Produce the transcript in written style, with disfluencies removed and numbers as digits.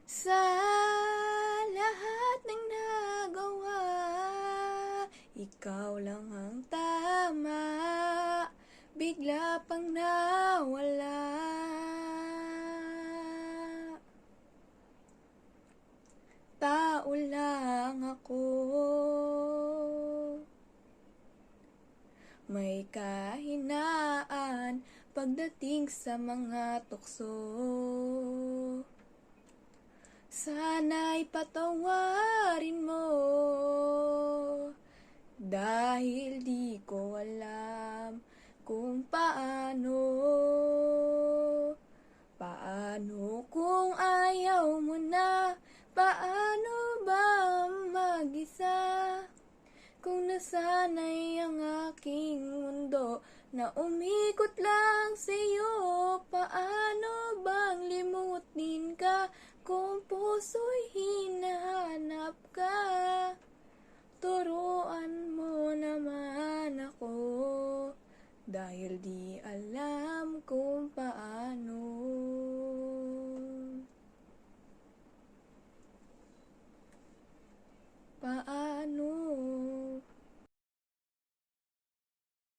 Sa lahat ng nagawa, ikaw lang ang tama, bigla pang nawala. Tao lang ako, may kahinaan pagdating sa mga tukso. Sana'y patawarin mo, dahil di ko alam kung paano. Paano kung ayaw mo na? Paano ba mag-isa? Kung nasanay ang aking mundo na umikot lang sa'yo, paano bang limutin ka kung puso'y hinahanap ka? Turuan mo naman ako, dahil di alam kung paano. Paano